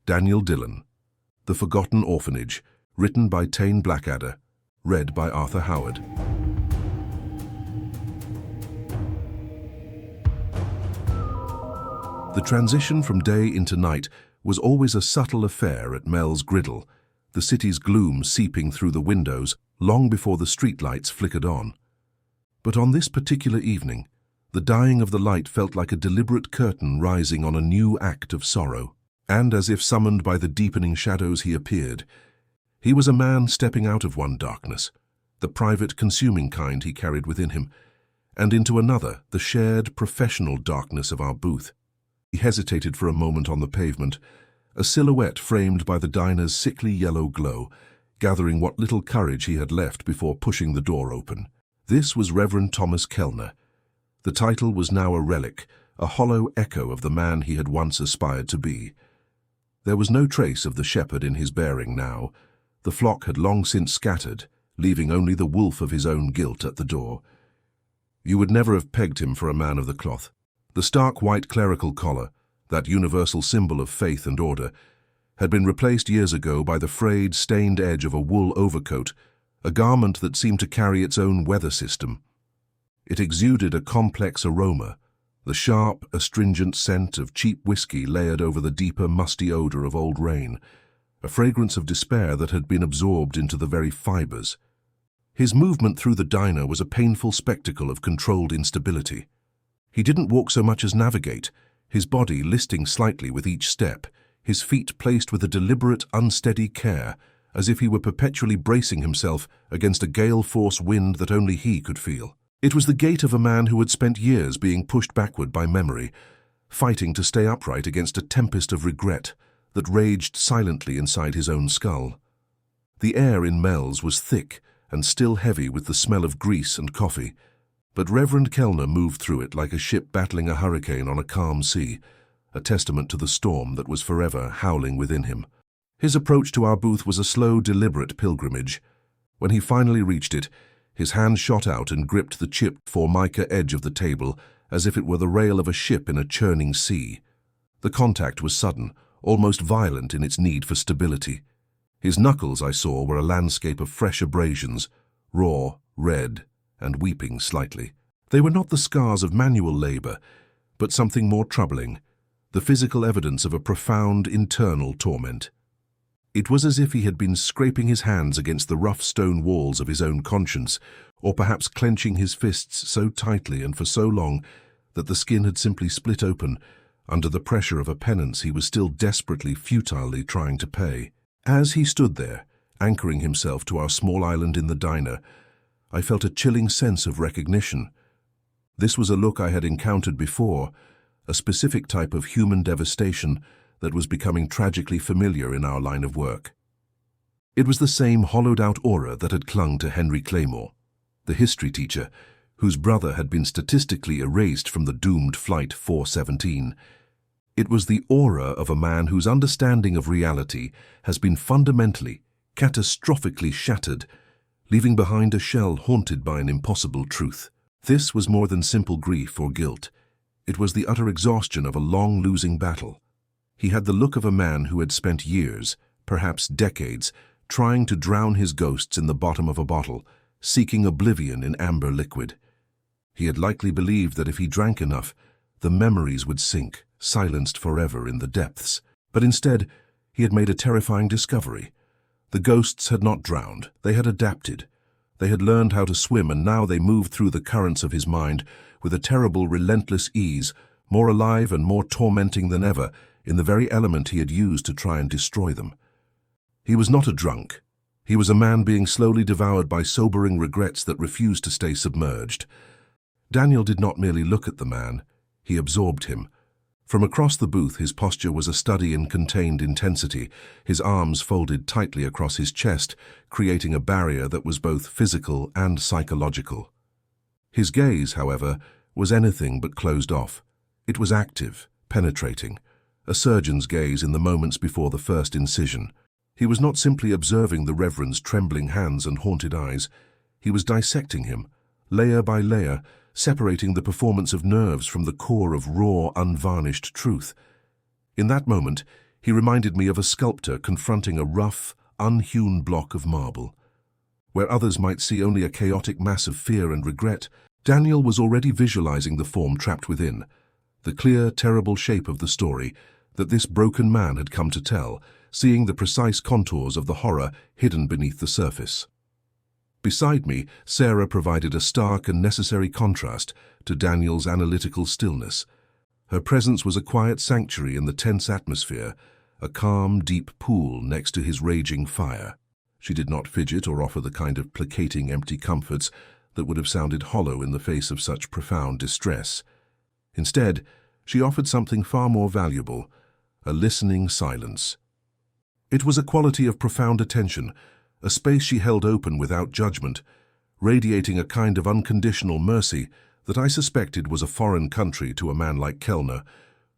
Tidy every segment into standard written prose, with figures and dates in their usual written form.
Daniel Dillon. The Forgotten Orphanage, written by Tane Blackadder, read by Arthur Howard. The transition from day into night was always a subtle affair at Mel's Griddle, the city's gloom seeping through the windows long before the streetlights flickered on. But on this particular evening, the dying of the light felt like a deliberate curtain rising on a new act of sorrow. And as if summoned by the deepening shadows he appeared. He was a man stepping out of one darkness, the private consuming kind he carried within him, and into another, the shared professional darkness of our booth. He hesitated for a moment on the pavement, a silhouette framed by the diner's sickly yellow glow, gathering what little courage he had left before pushing the door open. This was Reverend Thomas Kellner. The title was now a relic, a hollow echo of the man he had once aspired to be. There was no trace of the shepherd in his bearing now. The flock had long since scattered, leaving only the wolf of his own guilt at the door. You would never have pegged him for a man of the cloth. The stark white clerical collar, that universal symbol of faith and order, had been replaced years ago by the frayed, stained edge of a wool overcoat, a garment that seemed to carry its own weather system. It exuded a complex aroma, the sharp, astringent scent of cheap whiskey layered over the deeper, musty odor of old rain, a fragrance of despair that had been absorbed into the very fibers. His movement through the diner was a painful spectacle of controlled instability. He didn't walk so much as navigate, his body listing slightly with each step, his feet placed with a deliberate, unsteady care, as if he were perpetually bracing himself against a gale-force wind that only he could feel. It was the gait of a man who had spent years being pushed backward by memory, fighting to stay upright against a tempest of regret that raged silently inside his own skull. The air in Mel's was thick and still heavy with the smell of grease and coffee, but Reverend Kellner moved through it like a ship battling a hurricane on a calm sea, a testament to the storm that was forever howling within him. His approach to our booth was a slow, deliberate pilgrimage. When he finally reached it, his hand shot out and gripped the chipped formica edge of the table as if it were the rail of a ship in a churning sea. The contact was sudden, almost violent in its need for stability. His knuckles, I saw, were a landscape of fresh abrasions, raw, red, and weeping slightly. They were not the scars of manual labor, but something more troubling, the physical evidence of a profound internal torment. It was as if he had been scraping his hands against the rough stone walls of his own conscience, or perhaps clenching his fists so tightly and for so long that the skin had simply split open under the pressure of a penance he was still desperately, futilely trying to pay. As he stood there, anchoring himself to our small island in the diner, I felt a chilling sense of recognition. This was a look I had encountered before, a specific type of human devastation that was becoming tragically familiar in our line of work. It was the same hollowed-out aura that had clung to Henry Claymore, the history teacher, whose brother had been statistically erased from the doomed Flight 417. It was the aura of a man whose understanding of reality has been fundamentally, catastrophically shattered, leaving behind a shell haunted by an impossible truth. This was more than simple grief or guilt. It was the utter exhaustion of a long losing battle. He had the look of a man who had spent years, perhaps decades, trying to drown his ghosts in the bottom of a bottle, seeking oblivion in amber liquid. He had likely believed that if he drank enough, the memories would sink, silenced forever in the depths. But instead, he had made a terrifying discovery. The ghosts had not drowned, they had adapted. They had learned how to swim, and now they moved through the currents of his mind with a terrible, relentless ease, more alive and more tormenting than ever, in the very element he had used to try and destroy them. He was not a drunk. He was a man being slowly devoured by sobering regrets that refused to stay submerged. Daniel did not merely look at the man, he absorbed him. From across the booth, his posture was a study in contained intensity, his arms folded tightly across his chest, creating a barrier that was both physical and psychological. His gaze, however, was anything but closed off. It was active, penetrating, a surgeon's gaze in the moments before the first incision. He was not simply observing the Reverend's trembling hands and haunted eyes. He was dissecting him, layer by layer, separating the performance of nerves from the core of raw, unvarnished truth. In that moment, He reminded me of a sculptor confronting a rough, unhewn block of marble. Where others might see only a chaotic mass of fear and regret, Daniel was already visualizing the form trapped within, the clear, terrible shape of the story that this broken man had come to tell, seeing the precise contours of the horror hidden beneath the surface. Beside me, Sarah provided a stark and necessary contrast to Daniel's analytical stillness. Her presence was a quiet sanctuary in the tense atmosphere, a calm, deep pool next to his raging fire. She did not fidget or offer the kind of placating empty comforts that would have sounded hollow in the face of such profound distress. Instead, she offered something far more valuable, a listening silence. It was a quality of profound attention, a space she held open without judgment, radiating a kind of unconditional mercy that I suspected was a foreign country to a man like Kellner,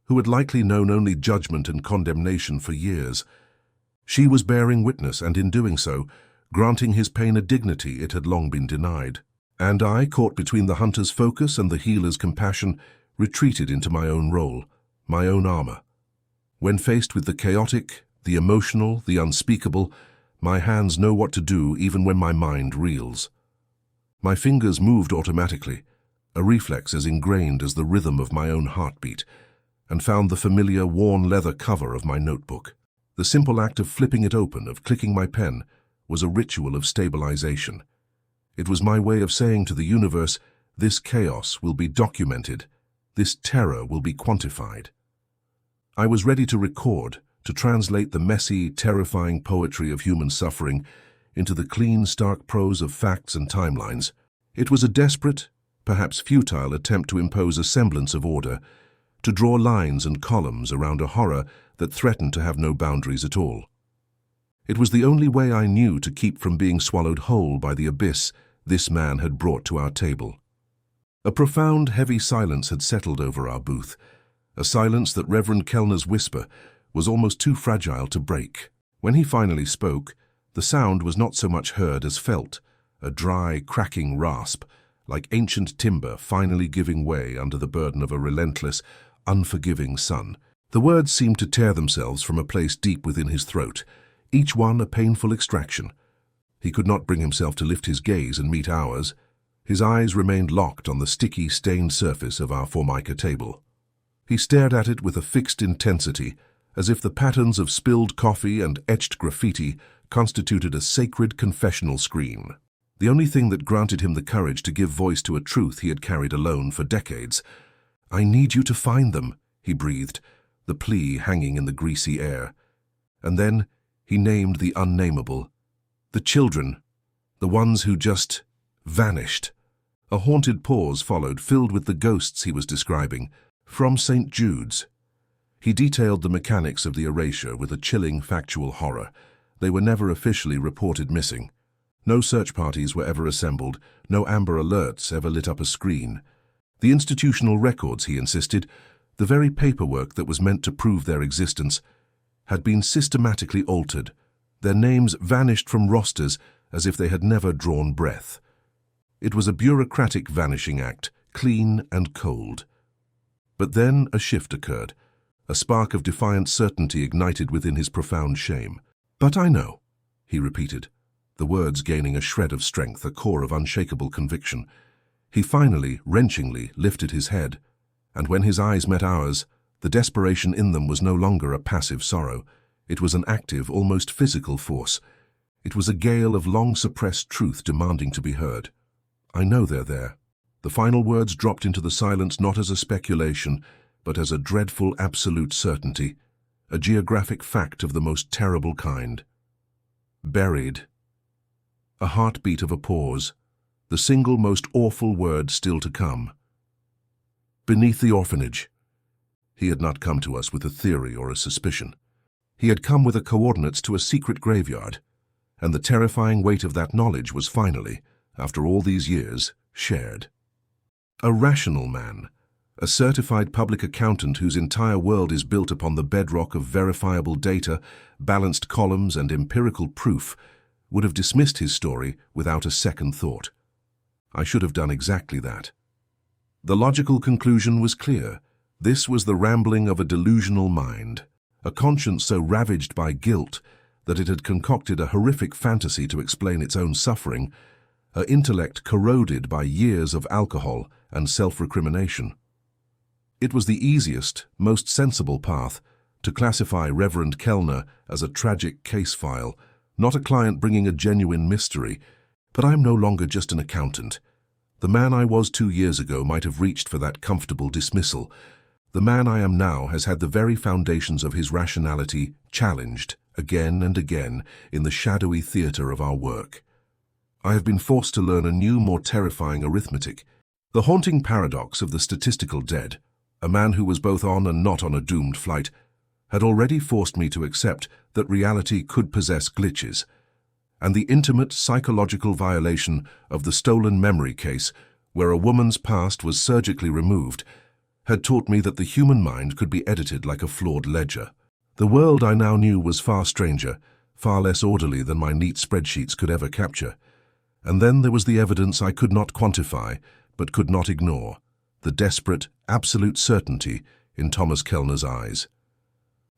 who had likely known only judgment and condemnation for years. She was bearing witness, and in doing so, granting his pain a dignity it had long been denied. And I, caught between the hunter's focus and the healer's compassion, retreated into my own role, my own armor. When faced with the chaotic, the emotional, the unspeakable, my hands know what to do even when my mind reels. My fingers moved automatically, a reflex as ingrained as the rhythm of my own heartbeat, and found the familiar worn leather cover of my notebook. The simple act of flipping it open, of clicking my pen, was a ritual of stabilization. It was my way of saying to the universe, this chaos will be documented, this terror will be quantified. I was ready to record, to translate the messy, terrifying poetry of human suffering into the clean, stark prose of facts and timelines. It was a desperate, perhaps futile attempt to impose a semblance of order, to draw lines and columns around a horror that threatened to have no boundaries at all. It was the only way I knew to keep from being swallowed whole by the abyss this man had brought to our table. A profound, heavy silence had settled over our booth, a silence that Reverend Kellner's whisper was almost too fragile to break. When he finally spoke, the sound was not so much heard as felt, a dry, cracking rasp, like ancient timber finally giving way under the burden of a relentless, unforgiving sun. The words seemed to tear themselves from a place deep within his throat, each one a painful extraction. He could not bring himself to lift his gaze and meet ours. His eyes remained locked on the sticky, stained surface of our formica table. He stared at it with a fixed intensity, as if the patterns of spilled coffee and etched graffiti constituted a sacred confessional screen. The only thing that granted him the courage to give voice to a truth he had carried alone for decades. "I need you to find them," he breathed, the plea hanging in the greasy air. And then he named the unnameable. The children, the ones who just vanished. A haunted pause followed, filled with the ghosts he was describing, from St. Jude's. He detailed the mechanics of the erasure with a chilling, factual horror. They were never officially reported missing. No search parties were ever assembled, no Amber Alerts ever lit up a screen. The institutional records, he insisted, the very paperwork that was meant to prove their existence, had been systematically altered. Their names vanished from rosters as if they had never drawn breath. It was a bureaucratic vanishing act, clean and cold. But then a shift occurred. A spark of defiant certainty ignited within his profound shame. "But I know," he repeated, the words gaining a shred of strength, a core of unshakable conviction. He finally, wrenchingly, lifted his head, and when his eyes met ours, the desperation in them was no longer a passive sorrow. It was an active, almost physical force. It was a gale of long-suppressed truth demanding to be heard. "I know they're there." The final words dropped into the silence not as a speculation, but as a dreadful absolute certainty, a geographic fact of the most terrible kind. Buried. A heartbeat of a pause, the single most awful word still to come. Beneath the orphanage. He had not come to us with a theory or a suspicion. He had come with the coordinates to a secret graveyard, and the terrifying weight of that knowledge was finally, after all these years, shared. A rational man, a certified public accountant whose entire world is built upon the bedrock of verifiable data, balanced columns, and empirical proof, would have dismissed his story without a second thought. I should have done exactly that. The logical conclusion was clear. This was the rambling of a delusional mind, a conscience so ravaged by guilt that it had concocted a horrific fantasy to explain its own suffering, her intellect corroded by years of alcohol and self-recrimination. It was the easiest, most sensible path to classify Reverend Kellner as a tragic case file, not a client bringing a genuine mystery. But I am no longer just an accountant. The man I was 2 years ago might have reached for that comfortable dismissal. The man I am now has had the very foundations of his rationality challenged again and again in the shadowy theatre of our work. I have been forced to learn a new, more terrifying arithmetic, the haunting paradox of the statistical dead. A man who was both on and not on a doomed flight had already forced me to accept that reality could possess glitches, and the intimate psychological violation of the stolen memory case, where a woman's past was surgically removed, had taught me that the human mind could be edited like a flawed ledger. The world I now knew was far stranger, far less orderly than my neat spreadsheets could ever capture. And then there was the evidence I could not quantify, but could not ignore, the desperate, absolute certainty in Thomas Kellner's eyes.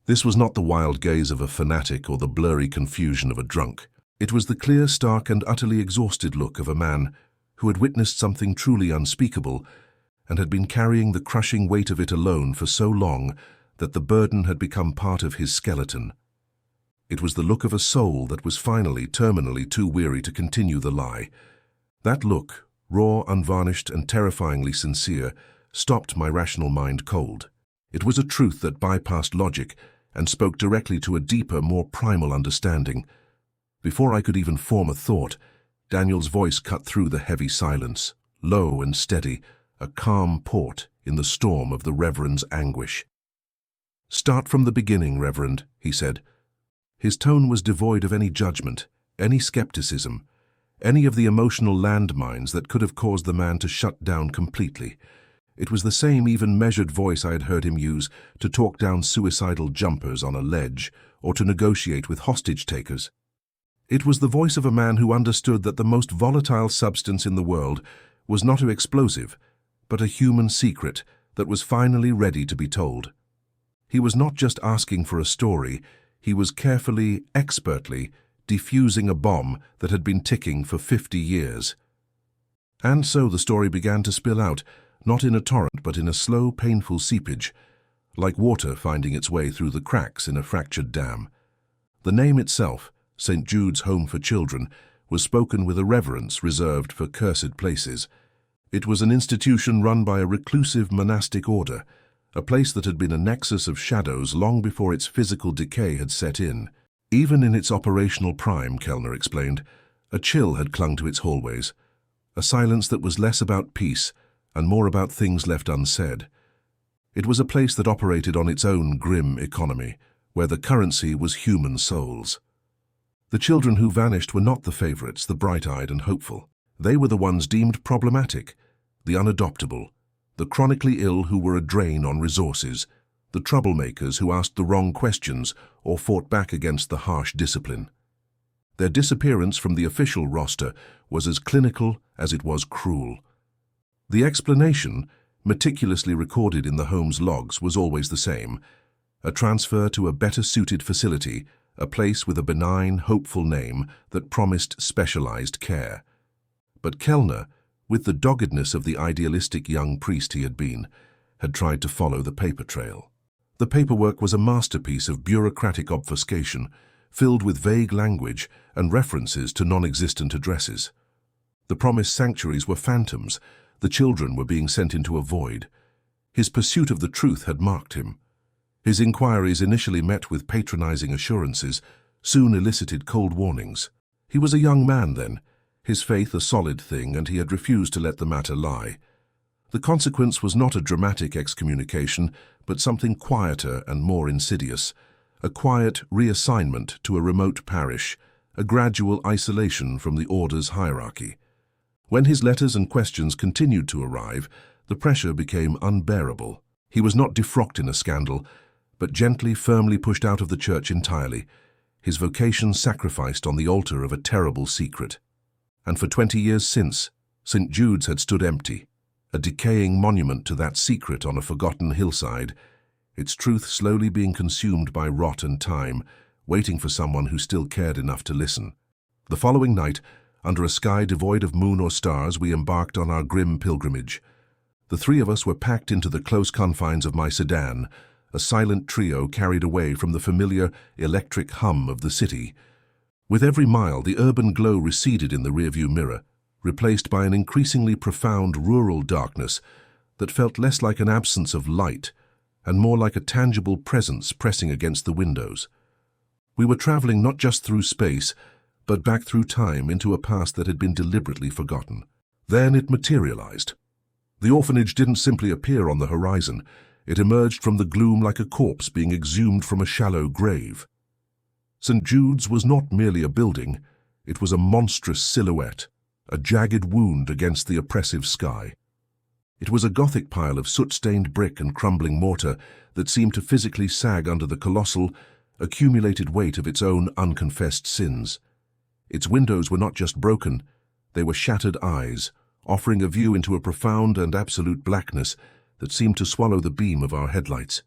This was not the wild gaze of a fanatic or the blurry confusion of a drunk. It was the clear, stark, and utterly exhausted look of a man who had witnessed something truly unspeakable and had been carrying the crushing weight of it alone for so long that the burden had become part of his skeleton. It was the look of a soul that was finally, terminally too weary to continue the lie. That look, raw, unvarnished, and terrifyingly sincere, stopped my rational mind cold. It was a truth that bypassed logic and spoke directly to a deeper, more primal understanding. Before I could even form a thought, Daniel's voice cut through the heavy silence, low and steady, a calm port in the storm of the Reverend's anguish. "Start from the beginning, Reverend," he said. His tone was devoid of any judgment, any skepticism, any of the emotional landmines that could have caused the man to shut down completely. It was the same even measured voice I had heard him use to talk down suicidal jumpers on a ledge or to negotiate with hostage-takers. It was the voice of a man who understood that the most volatile substance in the world was not an explosive, but a human secret that was finally ready to be told. He was not just asking for a story, he was carefully, expertly, defusing a bomb that had been ticking for 50 years. And so the story began to spill out, not in a torrent but in a slow, painful seepage, like water finding its way through the cracks in a fractured dam. The name itself, St. Jude's Home for Children, was spoken with a reverence reserved for cursed places. It was an institution run by a reclusive monastic order, a place that had been a nexus of shadows long before its physical decay had set in. Even in its operational prime, Kellner explained, a chill had clung to its hallways, a silence that was less about peace and more about things left unsaid. It was a place that operated on its own grim economy, where the currency was human souls. The children who vanished were not the favorites, the bright-eyed and hopeful. They were the ones deemed problematic, the unadoptable, the chronically ill who were a drain on resources, the troublemakers who asked the wrong questions or fought back against the harsh discipline. Their disappearance from the official roster was as clinical as it was cruel. The explanation, meticulously recorded in the home's logs, was always the same: a transfer to a better-suited facility, a place with a benign, hopeful name that promised specialized care. But Kellner, with the doggedness of the idealistic young priest he had been, had tried to follow the paper trail. The paperwork was a masterpiece of bureaucratic obfuscation, filled with vague language and references to non-existent addresses. The promised sanctuaries were phantoms, the children were being sent into a void. His pursuit of the truth had marked him. His inquiries, initially met with patronizing assurances, soon elicited cold warnings. He was a young man then, his faith a solid thing, and he had refused to let the matter lie. The consequence was not a dramatic excommunication, but something quieter and more insidious, a quiet reassignment to a remote parish, a gradual isolation from the order's hierarchy. When his letters and questions continued to arrive, the pressure became unbearable. He was not defrocked in a scandal, but gently, firmly pushed out of the church entirely, his vocation sacrificed on the altar of a terrible secret. And for 20 years since, St. Jude's had stood empty, a decaying monument to that secret on a forgotten hillside, its truth slowly being consumed by rot and time, waiting for someone who still cared enough to listen. The following night, under a sky devoid of moon or stars, we embarked on our grim pilgrimage. The three of us were packed into the close confines of my sedan, a silent trio carried away from the familiar electric hum of the city. With every mile, the urban glow receded in the rearview mirror, replaced by an increasingly profound rural darkness that felt less like an absence of light and more like a tangible presence pressing against the windows. We were traveling not just through space, but back through time into a past that had been deliberately forgotten. Then it materialized. The orphanage didn't simply appear on the horizon. It emerged from the gloom like a corpse being exhumed from a shallow grave. St. Jude's was not merely a building, it was a monstrous silhouette, a jagged wound against the oppressive sky. It was a Gothic pile of soot-stained brick and crumbling mortar that seemed to physically sag under the colossal, accumulated weight of its own unconfessed sins. Its windows were not just broken, they were shattered eyes, offering a view into a profound and absolute blackness that seemed to swallow the beam of our headlights.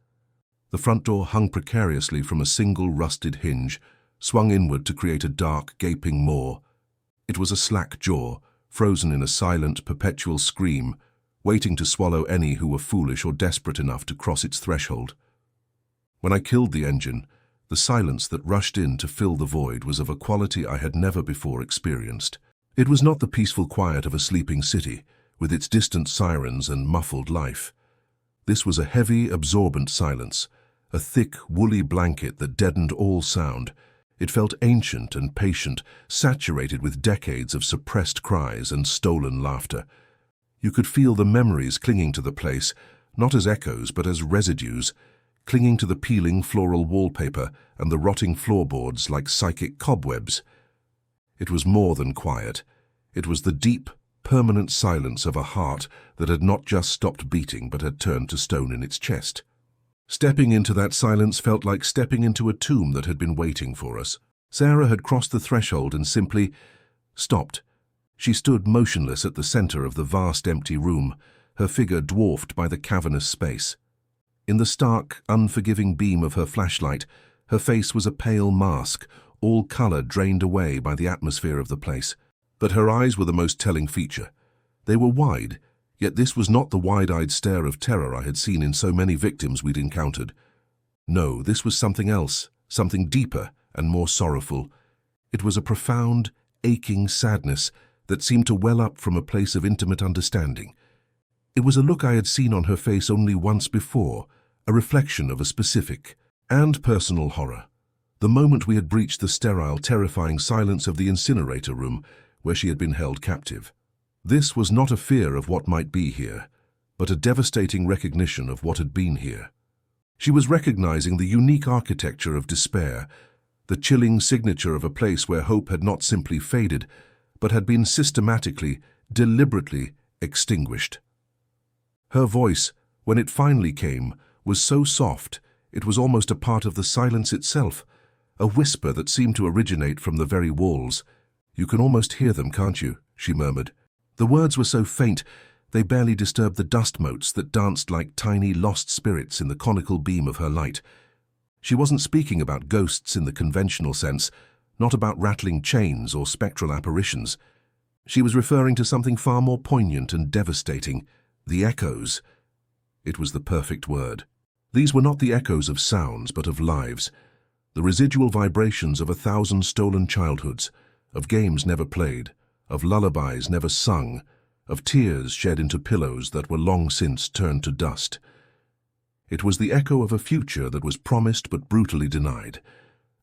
The front door hung precariously from a single rusted hinge, swung inward to create a dark, gaping maw. It was a slack jaw, frozen in a silent, perpetual scream, waiting to swallow any who were foolish or desperate enough to cross its threshold. When I killed the engine, the silence that rushed in to fill the void was of a quality I had never before experienced. It was not the peaceful quiet of a sleeping city, with its distant sirens and muffled life. This was a heavy, absorbent silence, a thick, woolly blanket that deadened all sound. It felt ancient and patient, saturated with decades of suppressed cries and stolen laughter. You could feel the memories clinging to the place, not as echoes but as residues, clinging to the peeling floral wallpaper and the rotting floorboards like psychic cobwebs. It was more than quiet. It was the deep, permanent silence of a heart that had not just stopped beating but had turned to stone in its chest. Stepping into that silence felt like stepping into a tomb that had been waiting for us. Sarah had crossed the threshold and simply stopped. She stood motionless at the center of the vast empty room, her figure dwarfed by the cavernous space. In the stark, unforgiving beam of her flashlight, her face was a pale mask, all color drained away by the atmosphere of the place. But her eyes were the most telling feature. They were wide, yet this was not the wide-eyed stare of terror I had seen in so many victims we'd encountered. No, this was something else, something deeper and more sorrowful. It was a profound, aching sadness that seemed to well up from a place of intimate understanding. It was a look I had seen on her face only once before, a reflection of a specific and personal horror. The moment we had breached the sterile, terrifying silence of the incinerator room, where she had been held captive. This was not a fear of what might be here, but a devastating recognition of what had been here. She was recognizing the unique architecture of despair, the chilling signature of a place where hope had not simply faded, but had been systematically, deliberately extinguished. Her voice, when it finally came, was so soft, it was almost a part of the silence itself, a whisper that seemed to originate from the very walls. "You can almost hear them, can't you?" she murmured. The words were so faint, they barely disturbed the dust motes that danced like tiny lost spirits in the conical beam of her light. She wasn't speaking about ghosts in the conventional sense, not about rattling chains or spectral apparitions. She was referring to something far more poignant and devastating, the echoes. It was the perfect word. These were not the echoes of sounds, but of lives, the residual vibrations of 1,000 stolen childhoods, of games never played, of lullabies never sung, of tears shed into pillows that were long since turned to dust. It was the echo of a future that was promised but brutally denied,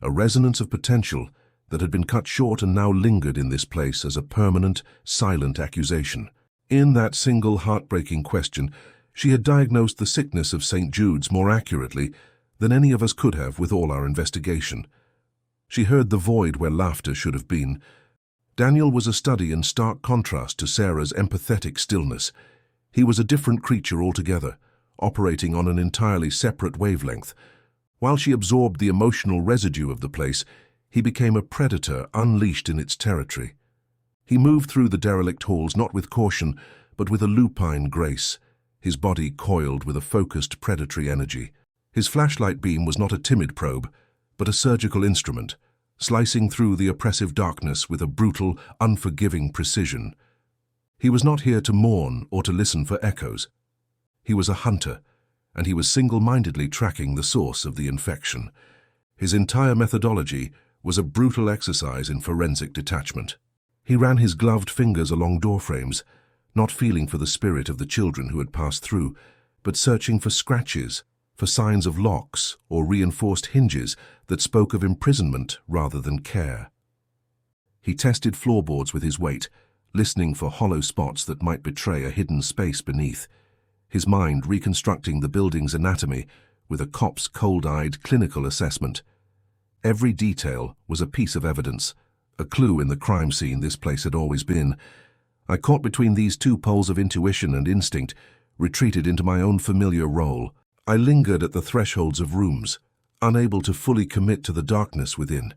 a resonance of potential that had been cut short and now lingered in this place as a permanent, silent accusation. In that single heartbreaking question, she had diagnosed the sickness of St. Jude's more accurately than any of us could have with all our investigation. She heard the void where laughter should have been. Daniel was a study in stark contrast to Sarah's empathetic stillness. He was a different creature altogether, operating on an entirely separate wavelength. While she absorbed the emotional residue of the place, he became a predator unleashed in its territory. He moved through the derelict halls not with caution, but with a lupine grace, his body coiled with a focused predatory energy. His flashlight beam was not a timid probe, but a surgical instrument, slicing through the oppressive darkness with a brutal, unforgiving precision. He was not here to mourn or to listen for echoes. He was a hunter, and he was single-mindedly tracking the source of the infection. His entire methodology was a brutal exercise in forensic detachment. He ran his gloved fingers along doorframes, not feeling for the spirit of the children who had passed through, but searching for scratches, for signs of locks or reinforced hinges that spoke of imprisonment rather than care. He tested floorboards with his weight, listening for hollow spots that might betray a hidden space beneath, his mind reconstructing the building's anatomy with a cop's cold-eyed clinical assessment. Every detail was a piece of evidence, a clue in the crime scene this place had always been. I caught between these two poles of intuition and instinct, retreated into my own familiar role. I lingered at the thresholds of rooms, unable to fully commit to the darkness within.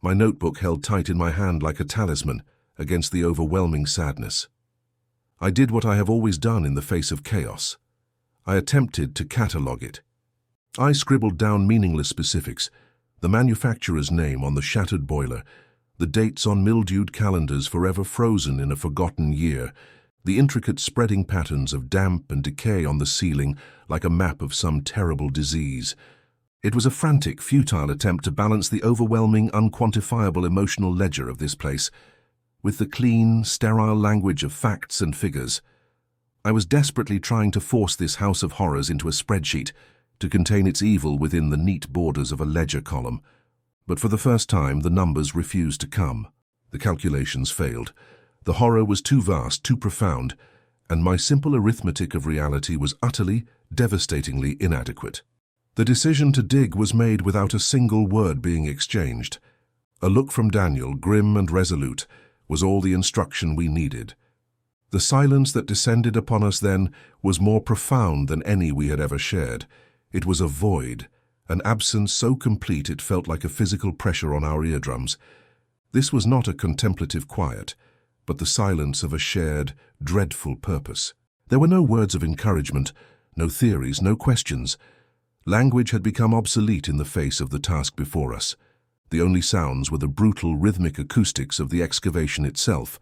My notebook held tight in my hand like a talisman against the overwhelming sadness. I did what I have always done in the face of chaos. I attempted to catalogue it. I scribbled down meaningless specifics, the manufacturer's name on the shattered boiler, the dates on mildewed calendars forever frozen in a forgotten year, the intricate spreading patterns of damp and decay on the ceiling like a map of some terrible disease. It was a frantic, futile attempt to balance the overwhelming, unquantifiable emotional ledger of this place with the clean, sterile language of facts and figures. I was desperately trying to force this house of horrors into a spreadsheet, to contain its evil within the neat borders of a ledger column. But for the first time, the numbers refused to come. The calculations failed. The horror was too vast, too profound, and my simple arithmetic of reality was utterly, devastatingly inadequate. The decision to dig was made without a single word being exchanged. A look from Daniel, grim and resolute, was all the instruction we needed. The silence that descended upon us then was more profound than any we had ever shared. It was a void, an absence so complete it felt like a physical pressure on our eardrums. This was not a contemplative quiet, but the silence of a shared, dreadful purpose. There were no words of encouragement, no theories, no questions. Language had become obsolete in the face of the task before us. The only sounds were the brutal, rhythmic acoustics of the excavation itself,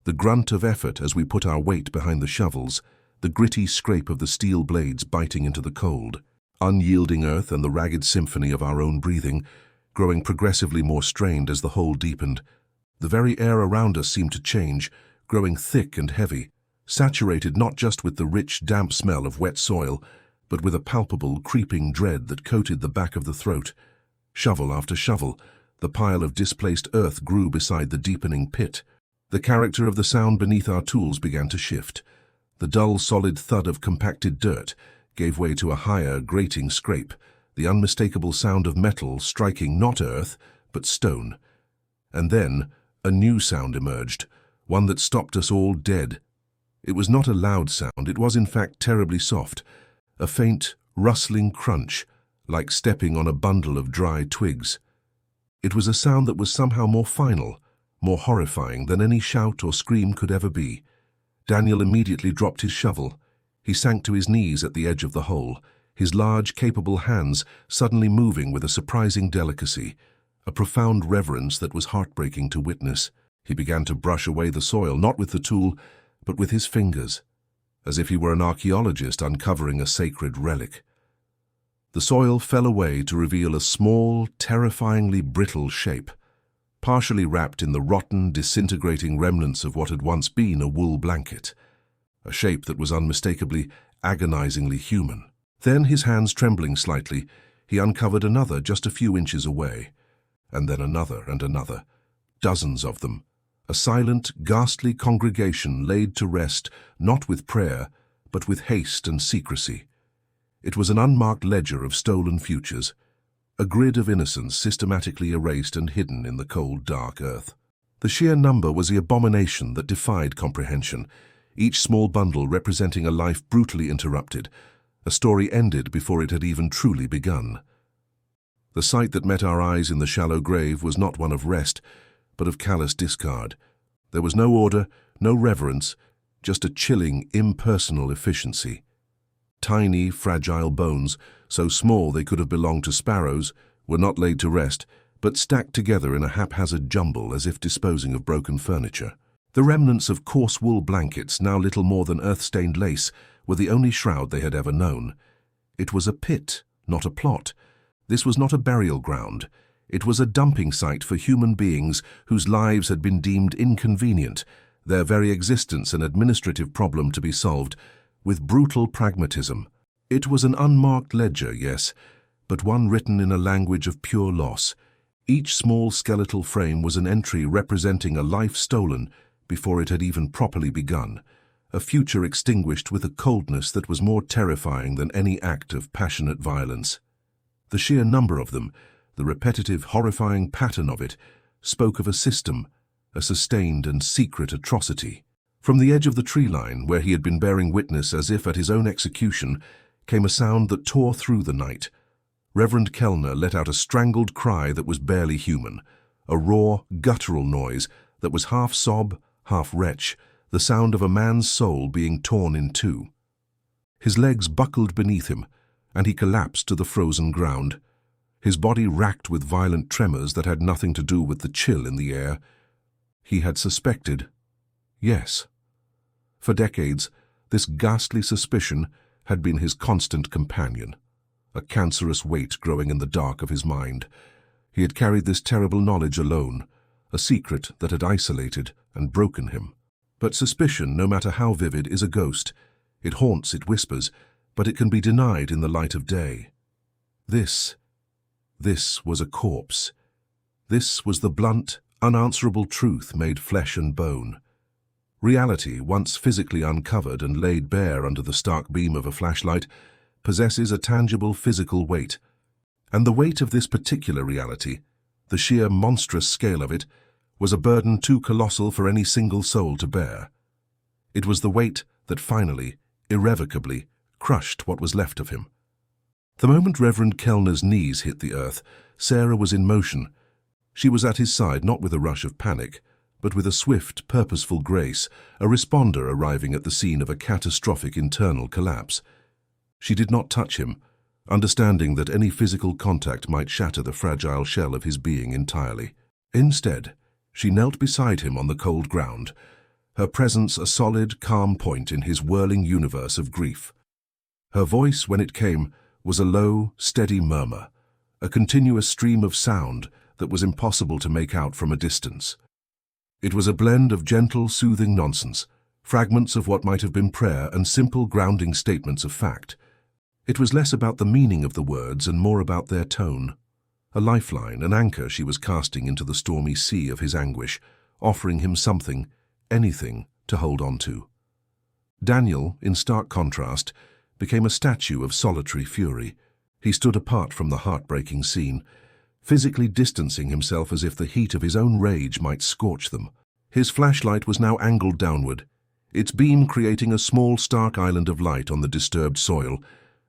the grunt of effort as we put our weight behind the shovels, the gritty scrape of the steel blades biting into the cold, unyielding earth and the ragged symphony of our own breathing, growing progressively more strained as the hole deepened. The very air around us seemed to change, growing thick and heavy, saturated not just with the rich, damp smell of wet soil, but with a palpable, creeping dread that coated the back of the throat. Shovel after shovel, the pile of displaced earth grew beside the deepening pit. The character of the sound beneath our tools began to shift. The dull, solid thud of compacted dirt gave way to a higher, grating scrape, the unmistakable sound of metal striking not earth, but stone. And then a new sound emerged, one that stopped us all dead. It was not a loud sound, it was in fact terribly soft, a faint, rustling crunch, like stepping on a bundle of dry twigs. It was a sound that was somehow more final, more horrifying than any shout or scream could ever be. Daniel immediately dropped his shovel. He sank to his knees at the edge of the hole, his large, capable hands suddenly moving with a surprising delicacy, a profound reverence that was heartbreaking to witness. He began to brush away the soil, not with the tool, but with his fingers, as if he were an archaeologist uncovering a sacred relic. The soil fell away to reveal a small, terrifyingly brittle shape, partially wrapped in the rotten, disintegrating remnants of what had once been a wool blanket, a shape that was unmistakably, agonizingly human. Then, his hands trembling slightly, he uncovered another just a few inches away, and then another and another, dozens of them, a silent, ghastly congregation laid to rest not with prayer, but with haste and secrecy. It was an unmarked ledger of stolen futures, a grid of innocence systematically erased and hidden in the cold, dark earth. The sheer number was the abomination that defied comprehension, each small bundle representing a life brutally interrupted, a story ended before it had even truly begun. The sight that met our eyes in the shallow grave was not one of rest, but of callous discard. There was no order, no reverence, just a chilling, impersonal efficiency. Tiny, fragile bones, so small they could have belonged to sparrows, were not laid to rest, but stacked together in a haphazard jumble as if disposing of broken furniture. The remnants of coarse wool blankets, now little more than earth-stained lace, were the only shroud they had ever known. It was a pit, not a plot. This was not a burial ground. It was a dumping site for human beings whose lives had been deemed inconvenient, their very existence an administrative problem to be solved with brutal pragmatism. It was an unmarked ledger, yes, but one written in a language of pure loss. Each small skeletal frame was an entry representing a life stolen before it had even properly begun, a future extinguished with a coldness that was more terrifying than any act of passionate violence. The sheer number of them, the repetitive, horrifying pattern of it, spoke of a system, a sustained and secret atrocity. From the edge of the tree line, where he had been bearing witness as if at his own execution, came a sound that tore through the night. Reverend Kellner let out a strangled cry that was barely human, a raw, guttural noise that was half sob, half retch, the sound of a man's soul being torn in two. His legs buckled beneath him, and he collapsed to the frozen ground, his body racked with violent tremors that had nothing to do with the chill in the air. He had suspected, yes. For decades, this ghastly suspicion had been his constant companion, a cancerous weight growing in the dark of his mind. He had carried this terrible knowledge alone, a secret that had isolated and broken him. But suspicion, no matter how vivid, is a ghost. It haunts, it whispers, but it can be denied in the light of day. This was a corpse. This was the blunt, unanswerable truth made flesh and bone. Reality, once physically uncovered and laid bare under the stark beam of a flashlight, possesses a tangible physical weight. And the weight of this particular reality, the sheer monstrous scale of it, was a burden too colossal for any single soul to bear. It was the weight that finally, irrevocably, crushed what was left of him. The moment Reverend Kellner's knees hit the earth, Sarah was in motion. She was at his side not with a rush of panic, but with a swift, purposeful grace, a responder arriving at the scene of a catastrophic internal collapse. She did not touch him, understanding that any physical contact might shatter the fragile shell of his being entirely. Instead, she knelt beside him on the cold ground, her presence a solid, calm point in his whirling universe of grief. Her voice, when it came, was a low, steady murmur, a continuous stream of sound that was impossible to make out from a distance. It was a blend of gentle, soothing nonsense, fragments of what might have been prayer and simple, grounding statements of fact. It was less about the meaning of the words and more about their tone. A lifeline, an anchor she was casting into the stormy sea of his anguish, offering him something, anything, to hold on to. Daniel, in stark contrast, became a statue of solitary fury. He stood apart from the heartbreaking scene, physically distancing himself as if the heat of his own rage might scorch them. His flashlight was now angled downward, its beam creating a small, stark island of light on the disturbed soil,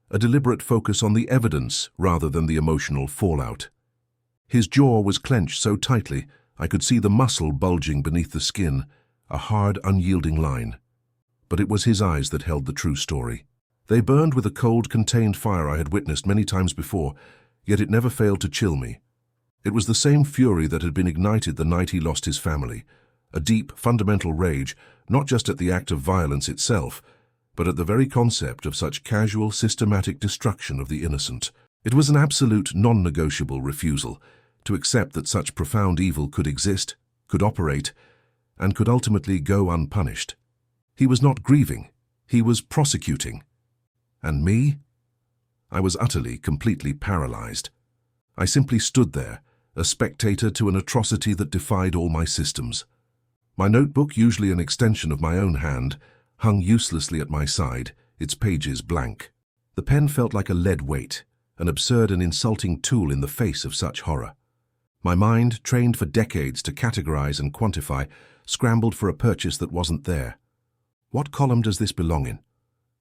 a deliberate focus on the evidence rather than the emotional fallout. His jaw was clenched so tightly I could see the muscle bulging beneath the skin, a hard, unyielding line. But it was his eyes that held the true story. They burned with a cold, contained fire I had witnessed many times before, yet it never failed to chill me. It was the same fury that had been ignited the night he lost his family, a deep, fundamental rage, not just at the act of violence itself, but at the very concept of such casual, systematic destruction of the innocent. It was an absolute, non-negotiable refusal to accept that such profound evil could exist, could operate, and could ultimately go unpunished. He was not grieving, he was prosecuting. And me? I was utterly, completely paralyzed. I simply stood there, a spectator to an atrocity that defied all my systems. My notebook, usually an extension of my own hand, hung uselessly at my side, its pages blank. The pen felt like a lead weight, an absurd and insulting tool in the face of such horror. My mind, trained for decades to categorize and quantify, scrambled for a purchase that wasn't there. What column does this belong in?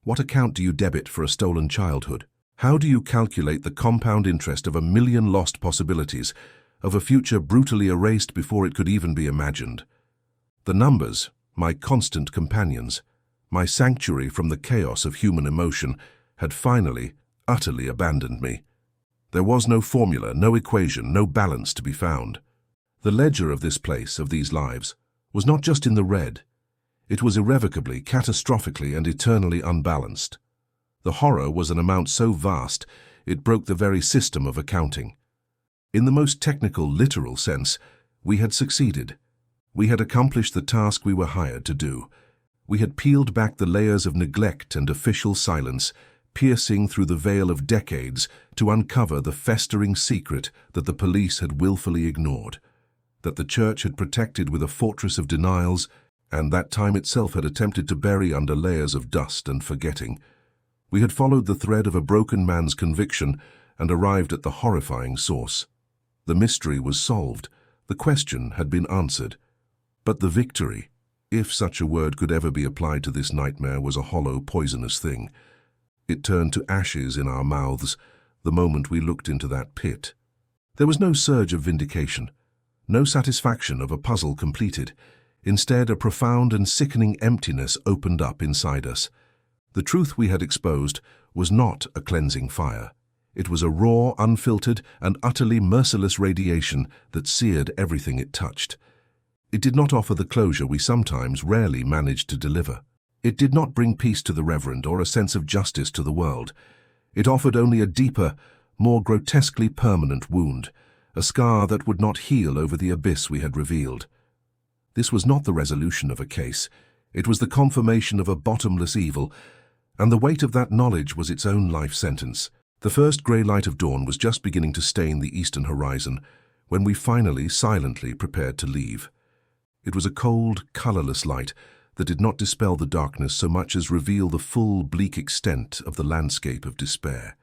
What account do you debit for a stolen childhood? How do you calculate the compound interest of 1,000,000 lost possibilities, of a future brutally erased before it could even be imagined? The numbers, my constant companions, my sanctuary from the chaos of human emotion, had finally, utterly abandoned me. There was no formula, no equation, no balance to be found. The ledger of this place, of these lives, was not just in the red. It was irrevocably, catastrophically, and eternally unbalanced. The horror was an amount so vast, it broke the very system of accounting. In the most technical, literal sense, we had succeeded. We had accomplished the task we were hired to do. We had peeled back the layers of neglect and official silence, piercing through the veil of decades to uncover the festering secret that the police had willfully ignored, that the church had protected with a fortress of denials, and that time itself had attempted to bury under layers of dust and forgetting. We had followed the thread of a broken man's conviction and arrived at the horrifying source. The mystery was solved. The question had been answered. But the victory, if such a word could ever be applied to this nightmare, was a hollow, poisonous thing. It turned to ashes in our mouths the moment we looked into that pit. There was no surge of vindication, no satisfaction of a puzzle completed. Instead, a profound and sickening emptiness opened up inside us. The truth we had exposed was not a cleansing fire. It was a raw, unfiltered, and utterly merciless radiation that seared everything it touched. It did not offer the closure we sometimes rarely managed to deliver. It did not bring peace to the reverend or a sense of justice to the world. It offered only a deeper, more grotesquely permanent wound, a scar that would not heal over the abyss we had revealed. This was not the resolution of a case. It was the confirmation of a bottomless evil, and the weight of that knowledge was its own life sentence. The first grey light of dawn was just beginning to stain the eastern horizon when we finally, silently prepared to leave. It was a cold, colourless light that did not dispel the darkness so much as reveal the full, bleak extent of the landscape of despair.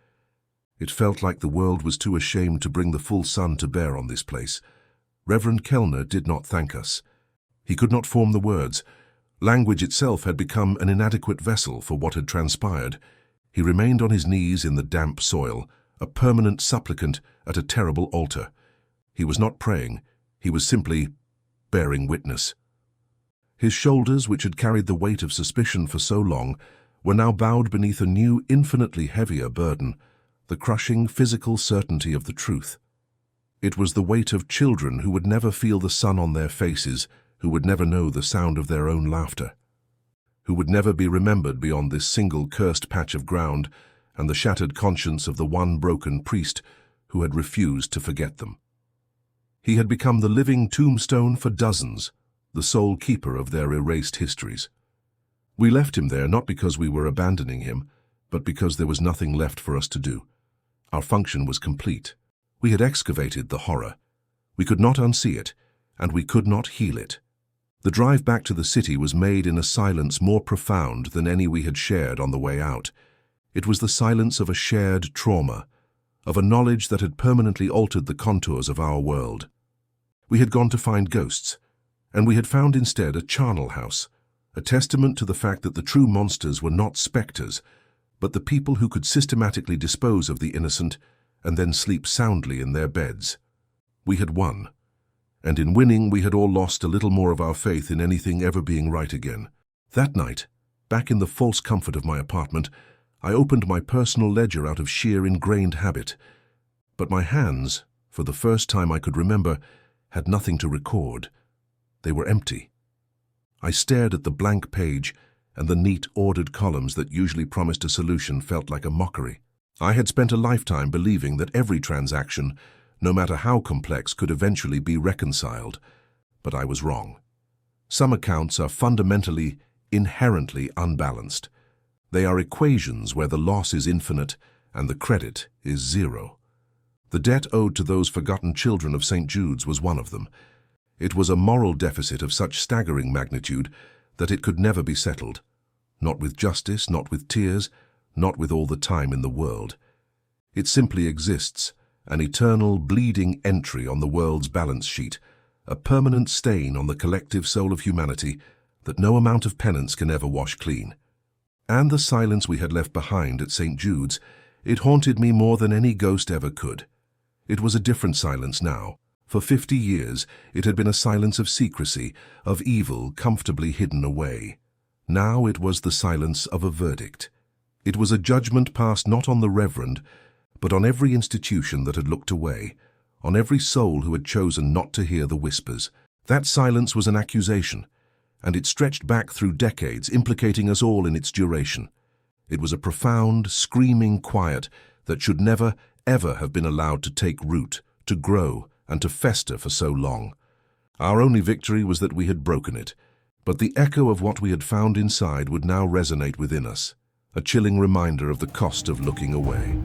It felt like the world was too ashamed to bring the full sun to bear on this place. Reverend Kellner did not thank us. He could not form the words. Language itself had become an inadequate vessel for what had transpired. He remained on his knees in the damp soil, a permanent supplicant at a terrible altar. He was not praying. He was simply bearing witness. His shoulders, which had carried the weight of suspicion for so long, were now bowed beneath a new, infinitely heavier burden, the crushing physical certainty of the truth. It was the weight of children who would never feel the sun on their faces, who would never know the sound of their own laughter, who would never be remembered beyond this single cursed patch of ground and the shattered conscience of the one broken priest who had refused to forget them. He had become the living tombstone for dozens, the sole keeper of their erased histories. We left him there not because we were abandoning him, but because there was nothing left for us to do. Our function was complete. We had excavated the horror. We could not unsee it, and we could not heal it. The drive back to the city was made in a silence more profound than any we had shared on the way out. It was the silence of a shared trauma, of a knowledge that had permanently altered the contours of our world. We had gone to find ghosts, and we had found instead a charnel house, a testament to the fact that the true monsters were not spectres, but the people who could systematically dispose of the innocent and then sleep soundly in their beds. We had won. And in winning, we had all lost a little more of our faith in anything ever being right again. That night, back in the false comfort of my apartment, I opened my personal ledger out of sheer ingrained habit. But my hands, for the first time I could remember, had nothing to record. They were empty. I stared at the blank page, and the neat, ordered columns that usually promised a solution felt like a mockery. I had spent a lifetime believing that every transaction, no matter how complex, could eventually be reconciled. But I was wrong. Some accounts are fundamentally, inherently unbalanced. They are equations where the loss is infinite and the credit is zero. The debt owed to those forgotten children of St. Jude's was one of them. It was a moral deficit of such staggering magnitude that it could never be settled. Not with justice, not with tears, not with all the time in the world. It simply exists, an eternal, bleeding entry on the world's balance sheet, a permanent stain on the collective soul of humanity that no amount of penance can ever wash clean. And the silence we had left behind at St. Jude's, it haunted me more than any ghost ever could. It was a different silence now. For 50 years, it had been a silence of secrecy, of evil comfortably hidden away. Now it was the silence of a verdict. It was a judgment passed not on the reverend, but on every institution that had looked away, on every soul who had chosen not to hear the whispers. That silence was an accusation, and it stretched back through decades, implicating us all in its duration. It was a profound, screaming quiet that should never, ever have been allowed to take root, to grow, and to fester for so long. Our only victory was that we had broken it, but the echo of what we had found inside would now resonate within us, a chilling reminder of the cost of looking away.